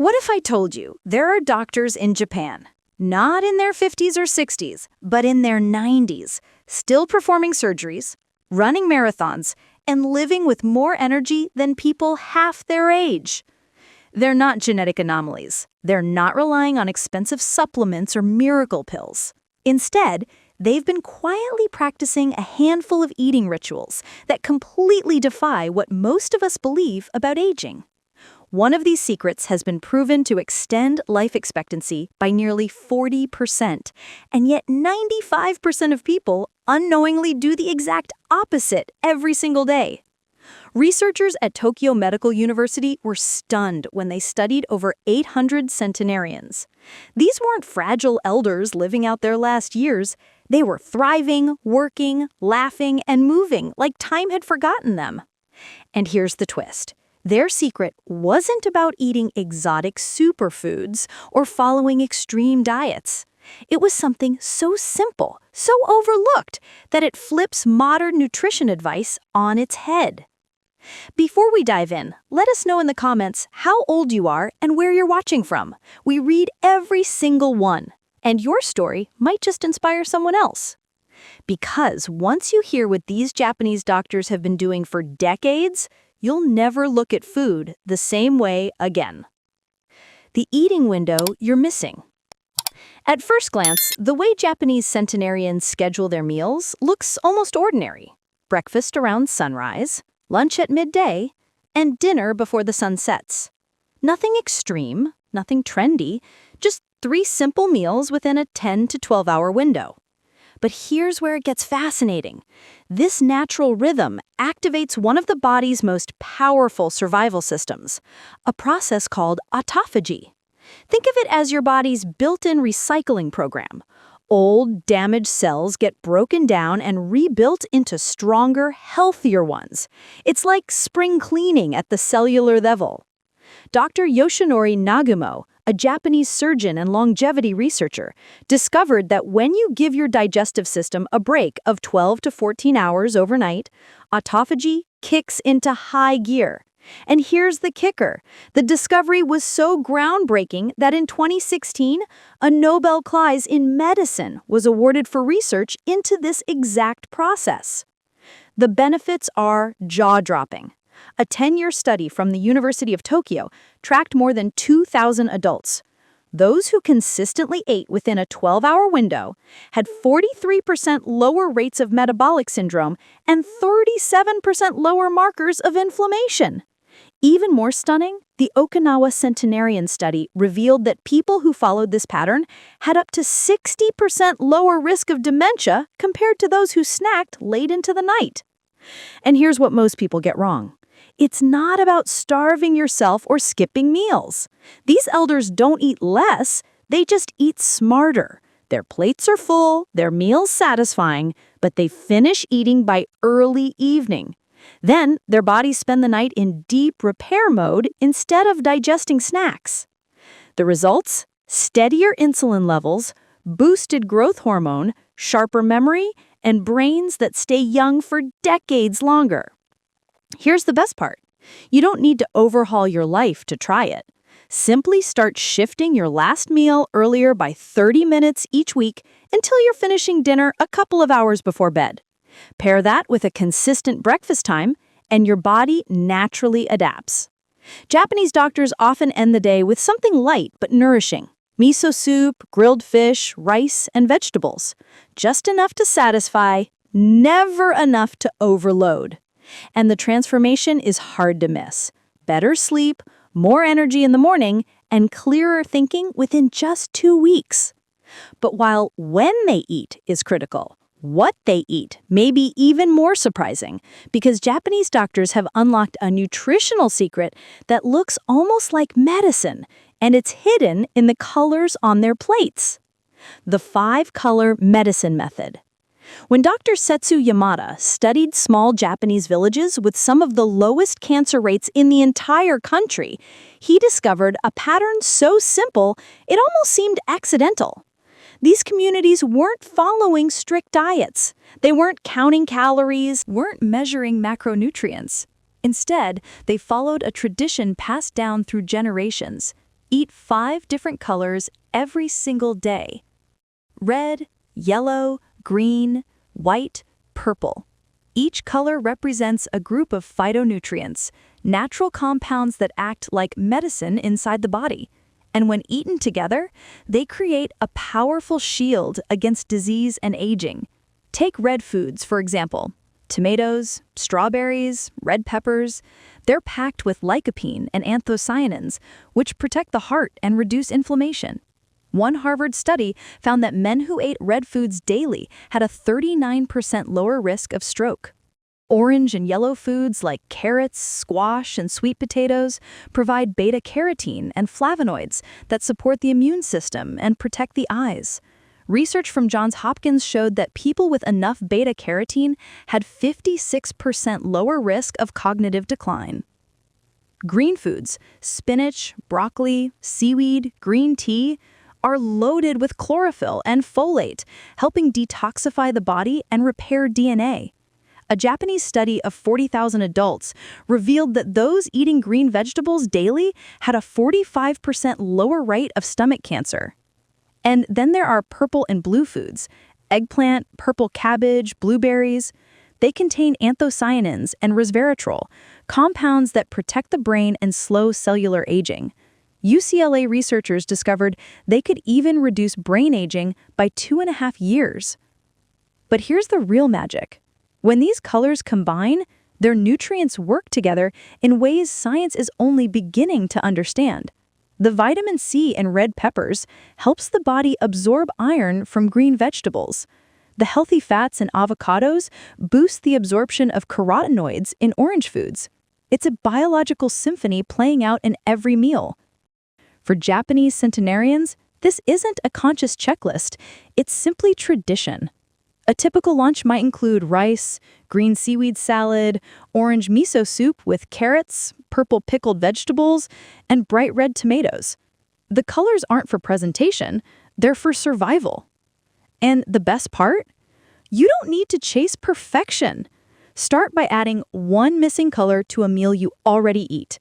What if I told you there are doctors in Japan, not in their 50s or 60s, but in their 90s, still performing surgeries, running marathons, and living with more energy than people half their age? They're not genetic anomalies. They're not relying on expensive supplements or miracle pills. Instead, they've been quietly practicing a handful of eating rituals that completely defy what most of us believe about aging. One of these secrets has been proven to extend life expectancy by nearly 40%, and yet 95% of people unknowingly do the exact opposite every single day. Researchers at Tokyo Medical University were stunned when they studied over 800 centenarians. These weren't fragile elders living out their last years. They were thriving, working, laughing, and moving like time had forgotten them. And here's the twist. Their secret wasn't about eating exotic superfoods or following extreme diets. It was something so simple, so overlooked, that it flips modern nutrition advice on its head. Before we dive in, let us know in the comments how old you are and where you're watching from. We read every single one, and your story might just inspire someone else. Because once you hear what these Japanese doctors have been doing for decades, you'll never look at food the same way again. The eating window you're missing. At first glance, the way Japanese centenarians schedule their meals looks almost ordinary. Breakfast around sunrise, lunch at midday, and dinner before the sun sets. Nothing extreme, nothing trendy, just 3 simple meals within a 10 to 12-hour window. But here's where it gets fascinating. This natural rhythm activates one of the body's most powerful survival systems, a process called autophagy. Think of it as your body's built-in recycling program. Old, damaged cells get broken down and rebuilt into stronger, healthier ones. It's like spring cleaning at the cellular level. Dr. Yoshinori Nagumo, a Japanese surgeon and longevity researcher, discovered that when you give your digestive system a break of 12 to 14 hours overnight, autophagy kicks into high gear. And here's the kicker. The discovery was so groundbreaking that in 2016, a Nobel Prize in medicine was awarded for research into this exact process. The benefits are jaw-dropping. A 10-year study from the University of Tokyo tracked more than 2,000 adults. Those who consistently ate within a 12-hour window had 43% lower rates of metabolic syndrome and 37% lower markers of inflammation. Even more stunning, the Okinawa Centenarian study revealed that people who followed this pattern had up to 60% lower risk of dementia compared to those who snacked late into the night. And here's what most people get wrong. It's not about starving yourself or skipping meals. These elders don't eat less, they just eat smarter. Their plates are full, their meals satisfying, but they finish eating by early evening. Then, their bodies spend the night in deep repair mode instead of digesting snacks. The results? Steadier insulin levels, boosted growth hormone, sharper memory, and brains that stay young for decades longer. Here's the best part. You don't need to overhaul your life to try it. Simply start shifting your last meal earlier by 30 minutes each week until you're finishing dinner a couple of hours before bed. Pair that with a consistent breakfast time, and your body naturally adapts. Japanese doctors often end the day with something light but nourishing. Miso soup, grilled fish, rice, and vegetables. Just enough to satisfy, never enough to overload. And the transformation is hard to miss. Better sleep, more energy in the morning, and clearer thinking within just 2 weeks. But while when they eat is critical, what they eat may be even more surprising, because Japanese doctors have unlocked a nutritional secret that looks almost like medicine, and it's hidden in the colors on their plates. The 5-color medicine method. When Dr. Setsu Yamada studied small Japanese villages with some of the lowest cancer rates in the entire country, he discovered a pattern so simple it almost seemed accidental. These communities weren't following strict diets. They weren't counting calories, weren't measuring macronutrients. Instead, they followed a tradition passed down through generations: Eat 5 different colors every single day: red, yellow, green, white, purple. Each color represents a group of phytonutrients, natural compounds that act like medicine inside the body. And when eaten together, they create a powerful shield against disease and aging. Take red foods, for example. Tomatoes, strawberries, red peppers. They're packed with lycopene and anthocyanins, which protect the heart and reduce inflammation. One Harvard study found that men who ate red foods daily had a 39% lower risk of stroke. Orange and yellow foods like carrots, squash, and sweet potatoes provide beta-carotene and flavonoids that support the immune system and protect the eyes. Research from Johns Hopkins showed that people with enough beta-carotene had 56% lower risk of cognitive decline. Green foods, spinach, broccoli, seaweed, green tea, are loaded with chlorophyll and folate, helping detoxify the body and repair DNA. A Japanese study of 40,000 adults revealed that those eating green vegetables daily had a 45% lower rate of stomach cancer. And then there are purple and blue foods: eggplant, purple cabbage, blueberries. They contain anthocyanins and resveratrol, compounds that protect the brain and slow cellular aging. UCLA researchers discovered they could even reduce brain aging by 2.5 years. But here's the real magic. When these colors combine, their nutrients work together in ways science is only beginning to understand. The vitamin C in red peppers helps the body absorb iron from green vegetables. The healthy fats in avocados boost the absorption of carotenoids in orange foods. It's a biological symphony playing out in every meal. For Japanese centenarians, this isn't a conscious checklist, it's simply tradition. A typical lunch might include rice, green seaweed salad, orange miso soup with carrots, purple pickled vegetables, and bright red tomatoes. The colors aren't for presentation, they're for survival. And the best part? You don't need to chase perfection. Start by adding one missing color to a meal you already eat.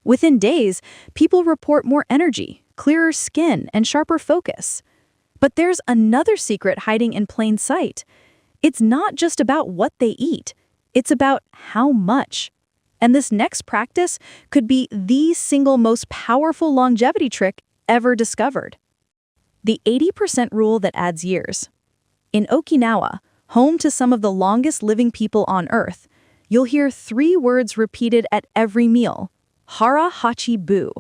Within days, people report more energy, clearer skin, and sharper focus. But there's another secret hiding in plain sight. It's not just about what they eat, it's about how much. And this next practice could be the single most powerful longevity trick ever discovered. The 80% rule that adds years. In Okinawa, home to some of the longest living people on Earth, you'll hear 3 words repeated at every meal: hara hachi bu.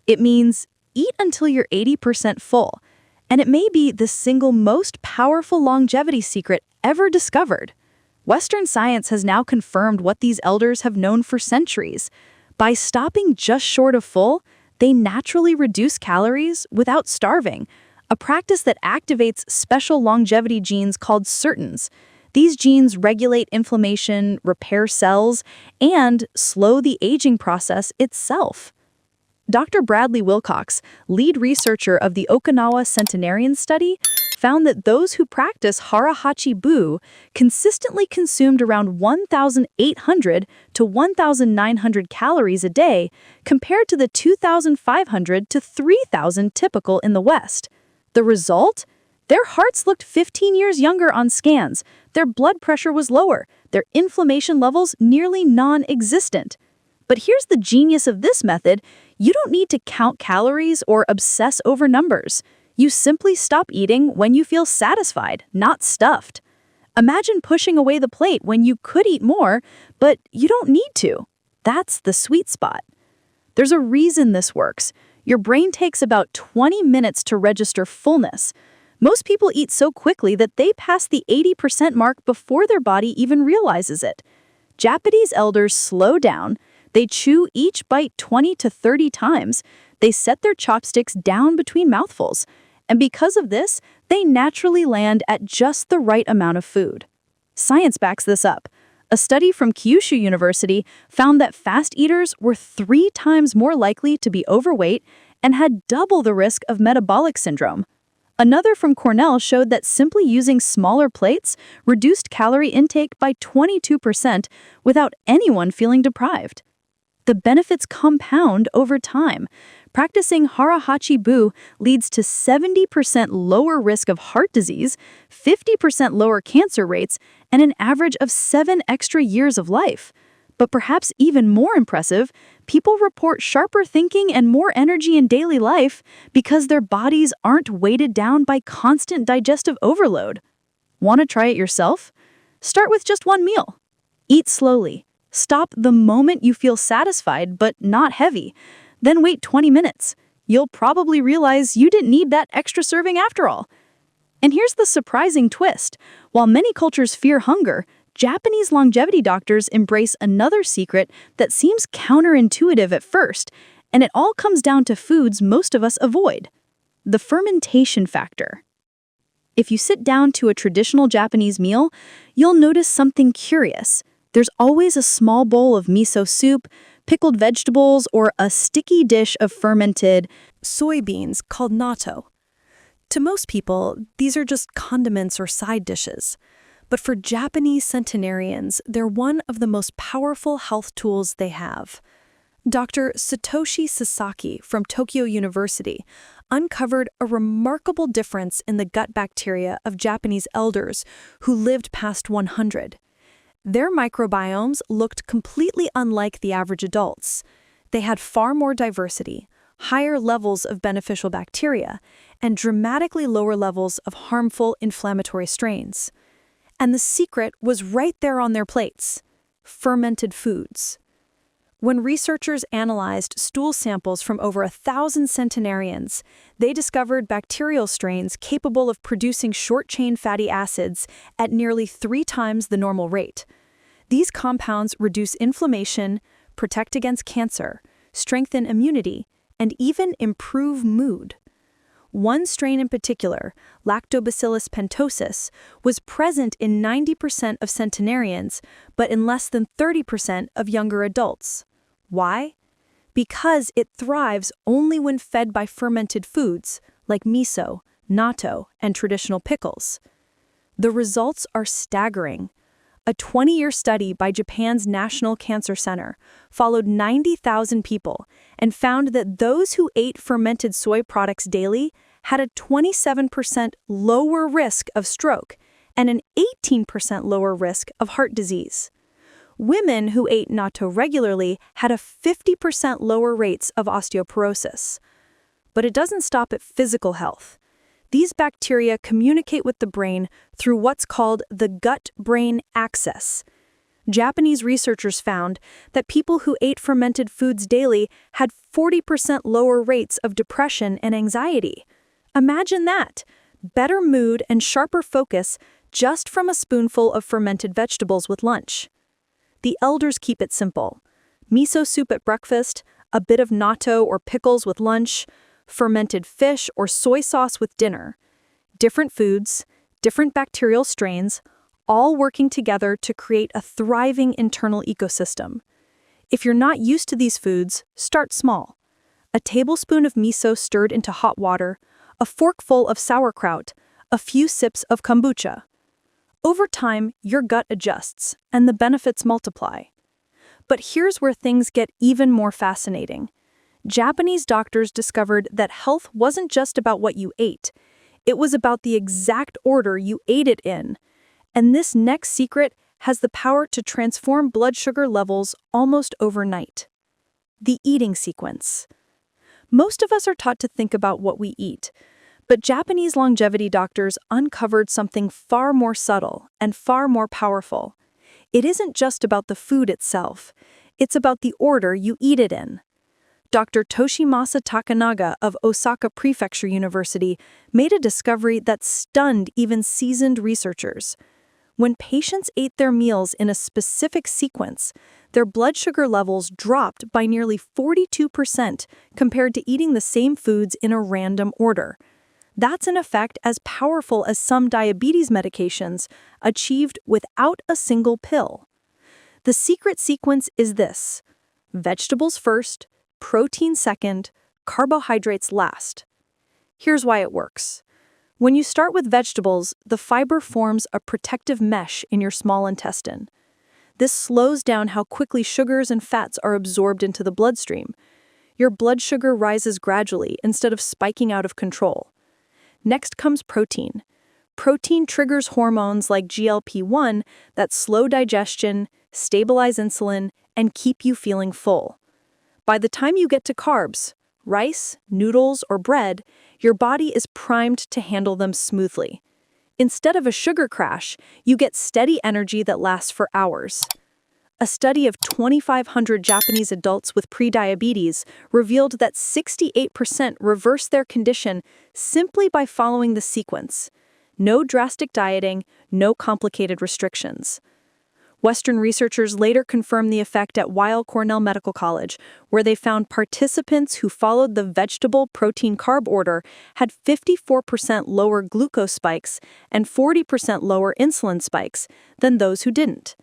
It means eat until you're 80% full. And it may be the single most powerful longevity secret ever discovered. Western science has now confirmed what these elders have known for centuries. By stopping just short of full, they naturally reduce calories without starving, a practice that activates special longevity genes called sirtuins. These genes regulate inflammation, repair cells, and slow the aging process itself. Dr. Bradley Wilcox, lead researcher of the Okinawa Centenarians study, found that those who practice hara-hachi bu consistently consumed around 1,800 to 1,900 calories a day compared to the 2,500 to 3,000 typical in the West. The result? Their hearts looked 15 years younger on scans, their blood pressure was lower, their inflammation levels nearly non-existent. But here's the genius of this method: you don't need to count calories or obsess over numbers. You simply stop eating when you feel satisfied, not stuffed. Imagine pushing away the plate when you could eat more, but you don't need to. That's the sweet spot. There's a reason this works. Your brain takes about 20 minutes to register fullness. Most people eat so quickly that they pass the 80% mark before their body even realizes it. Japanese elders slow down. They chew each bite 20 to 30 times. They set their chopsticks down between mouthfuls. And because of this, they naturally land at just the right amount of food. Science backs this up. A study from Kyushu University found that fast eaters were 3 times more likely to be overweight and had double the risk of metabolic syndrome. Another from Cornell showed that simply using smaller plates reduced calorie intake by 22% without anyone feeling deprived. The benefits compound over time. Practicing hara-hachi-bu leads to 70% lower risk of heart disease, 50% lower cancer rates, and an average of 7 extra years of life. But perhaps even more impressive, people report sharper thinking and more energy in daily life because their bodies aren't weighted down by constant digestive overload. Want to try it yourself? Start with just one meal. Eat slowly. Stop the moment you feel satisfied but not heavy. Then wait 20 minutes. You'll probably realize you didn't need that extra serving after all. And here's the surprising twist. While many cultures fear hunger, Japanese longevity doctors embrace another secret that seems counterintuitive at first, and it all comes down to foods most of us avoid: the fermentation factor. If you sit down to a traditional Japanese meal, you'll notice something curious. There's always a small bowl of miso soup, pickled vegetables, or a sticky dish of fermented soybeans called natto. To most people, these are just condiments or side dishes. But for Japanese centenarians, they're one of the most powerful health tools they have. Dr. Satoshi Sasaki from Tokyo University uncovered a remarkable difference in the gut bacteria of Japanese elders who lived past 100. Their microbiomes looked completely unlike the average adults. They had far more diversity, higher levels of beneficial bacteria, and dramatically lower levels of harmful inflammatory strains. And the secret was right there on their plates: fermented foods. When researchers analyzed stool samples from over 1,000 centenarians, they discovered bacterial strains capable of producing short-chain fatty acids at nearly 3 times the normal rate. These compounds reduce inflammation, protect against cancer, strengthen immunity, and even improve mood. One strain in particular, Lactobacillus pentosus, was present in 90% of centenarians, but in less than 30% of younger adults. Why? Because it thrives only when fed by fermented foods, like miso, natto, and traditional pickles. The results are staggering. A 20-year study by Japan's National Cancer Center followed 90,000 people and found that those who ate fermented soy products daily had a 27% lower risk of stroke and an 18% lower risk of heart disease. Women who ate natto regularly had a 50% lower rates of osteoporosis. But it doesn't stop at physical health. These bacteria communicate with the brain through what's called the gut-brain axis. Japanese researchers found that people who ate fermented foods daily had 40% lower rates of depression and anxiety. Imagine that! Better mood and sharper focus just from a spoonful of fermented vegetables with lunch. The elders keep it simple: miso soup at breakfast, a bit of natto or pickles with lunch, fermented fish or soy sauce with dinner. Different foods, different bacterial strains, all working together to create a thriving internal ecosystem. If you're not used to these foods, start small. A tablespoon of miso stirred into hot water, a forkful of sauerkraut, a few sips of kombucha. Over time, your gut adjusts, and the benefits multiply. But here's where things get even more fascinating. Japanese doctors discovered that health wasn't just about what you ate. It was about the exact order you ate it in. And this next secret has the power to transform blood sugar levels almost overnight. The eating sequence. Most of us are taught to think about what we eat, but Japanese longevity doctors uncovered something far more subtle and far more powerful. It isn't just about the food itself. It's about the order you eat it in. Dr. Toshimasa Takanaga of Osaka Prefecture University made a discovery that stunned even seasoned researchers. When patients ate their meals in a specific sequence, their blood sugar levels dropped by nearly 42% compared to eating the same foods in a random order. That's an effect as powerful as some diabetes medications, achieved without a single pill. The secret sequence is this: vegetables first, protein second, carbohydrates last. Here's why it works. When you start with vegetables, the fiber forms a protective mesh in your small intestine. This slows down how quickly sugars and fats are absorbed into the bloodstream. Your blood sugar rises gradually instead of spiking out of control. Next comes protein. Protein triggers hormones like GLP-1 that slow digestion, stabilize insulin, and keep you feeling full. By the time you get to carbs, rice, noodles, or bread, your body is primed to handle them smoothly. Instead of a sugar crash, you get steady energy that lasts for hours. A study of 2,500 Japanese adults with prediabetes revealed that 68% reversed their condition simply by following the sequence. No drastic dieting, no complicated restrictions. Western researchers later confirmed the effect at Weill Cornell Medical College, where they found participants who followed the vegetable protein carb order had 54% lower glucose spikes and 40% lower insulin spikes than those who didn't.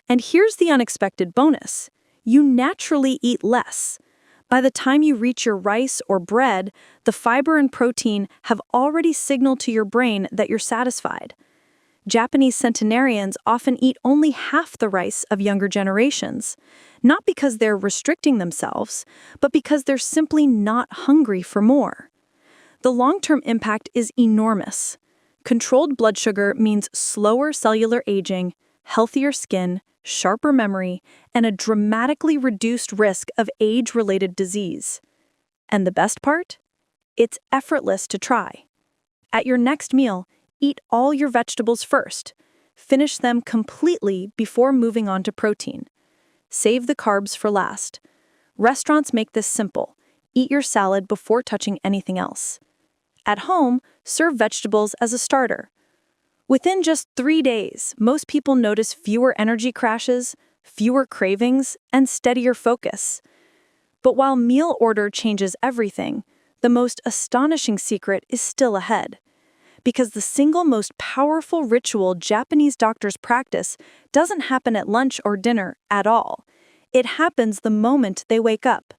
And here's the unexpected bonus. You naturally eat less. By the time you reach your rice or bread, the fiber and protein have already signaled to your brain that you're satisfied. Japanese centenarians often eat only half the rice of younger generations, not because they're restricting themselves, but because they're simply not hungry for more. The long-term impact is enormous. Controlled blood sugar means slower cellular aging, healthier skin, sharper memory, and a dramatically reduced risk of age-related disease. And the best part? It's effortless to try. At your next meal, eat all your vegetables first. Finish them completely before moving on to protein. Save the carbs for last. Restaurants make this simple. Eat your salad before touching anything else. At home, serve vegetables as a starter. Within just 3 days, most people notice fewer energy crashes, fewer cravings, and steadier focus. But while meal order changes everything, the most astonishing secret is still ahead. Because the single most powerful ritual Japanese doctors practice doesn't happen at lunch or dinner at all. It happens the moment they wake up.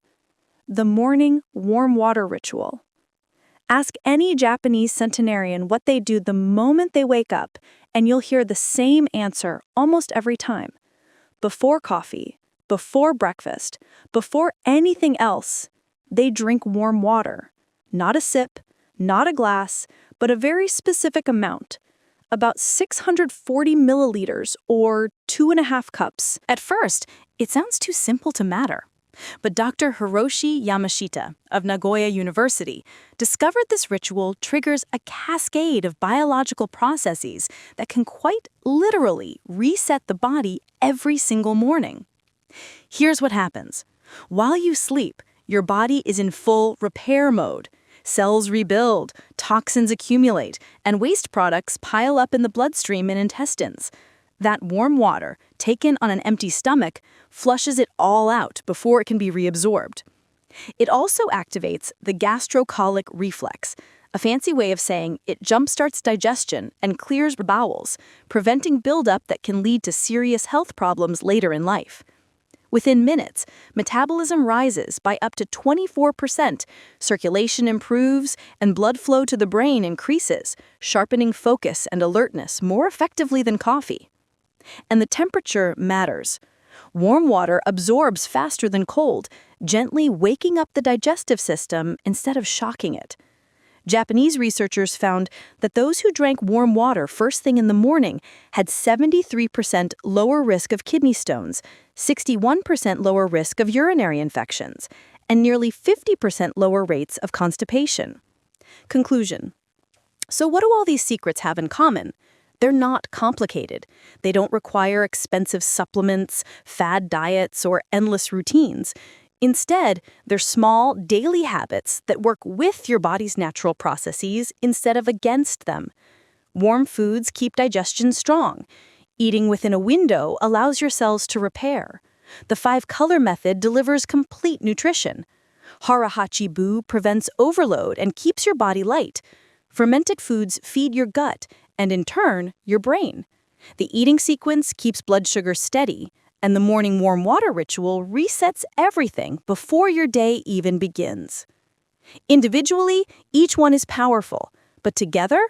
The morning warm water ritual. Ask any Japanese centenarian what they do the moment they wake up, and you'll hear the same answer almost every time. Before coffee, before breakfast, before anything else, they drink warm water. Not a sip, not a glass, but a very specific amount. About 640 milliliters, or 2.5 cups. At first, it sounds too simple to matter. But Dr. Hiroshi Yamashita of Nagoya University discovered this ritual triggers a cascade of biological processes that can quite literally reset the body every single morning. Here's what happens. While you sleep, your body is in full repair mode. Cells rebuild, toxins accumulate, and waste products pile up in the bloodstream and intestines. That warm water, taken on an empty stomach, flushes it all out before it can be reabsorbed. It also activates the gastrocolic reflex, a fancy way of saying it jumpstarts digestion and clears the bowels, preventing buildup that can lead to serious health problems later in life. Within minutes, metabolism rises by up to 24%, circulation improves, and blood flow to the brain increases, sharpening focus and alertness more effectively than coffee. And the temperature matters. Warm water absorbs faster than cold, gently waking up the digestive system instead of shocking it. Japanese researchers found that those who drank warm water first thing in the morning had 73% lower risk of kidney stones, 61% lower risk of urinary infections, and nearly 50% lower rates of constipation. Conclusion. So what do all these secrets have in common? They're not complicated. They don't require expensive supplements, fad diets, or endless routines. Instead, they're small, daily habits that work with your body's natural processes instead of against them. Warm foods keep digestion strong. Eating within a window allows your cells to repair. The 5-color method delivers complete nutrition. Harahachi-bu prevents overload and keeps your body light. Fermented foods feed your gut and, in turn, your brain. The eating sequence keeps blood sugar steady, and the morning warm water ritual resets everything before your day even begins. Individually, each one is powerful, but together,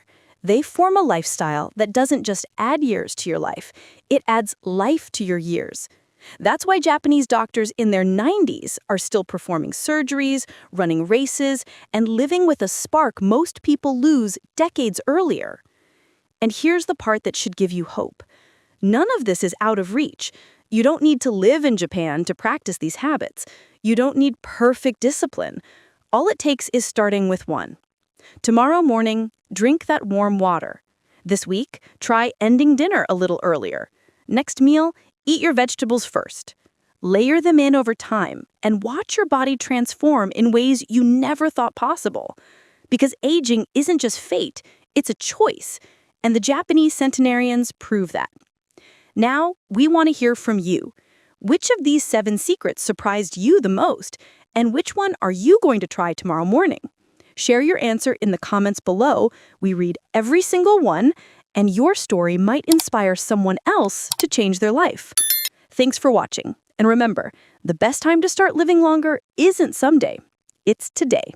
they form a lifestyle that doesn't just add years to your life, it adds life to your years. That's why Japanese doctors in their 90s are still performing surgeries, running races, and living with a spark most people lose decades earlier. And here's the part that should give you hope. None of this is out of reach. You don't need to live in Japan to practice these habits. You don't need perfect discipline. All it takes is starting with one. Tomorrow morning, drink that warm water. This week, try ending dinner a little earlier. Next meal, eat your vegetables first. Layer them in over time and watch your body transform in ways you never thought possible. Because aging isn't just fate, it's a choice. And the Japanese centenarians prove that. Now, we want to hear from you. Which of these 7 secrets surprised you the most? And which one are you going to try tomorrow morning? Share your answer in the comments below. We read every single one, and your story might inspire someone else to change their life. Thanks for watching. And remember, the best time to start living longer isn't someday. It's today.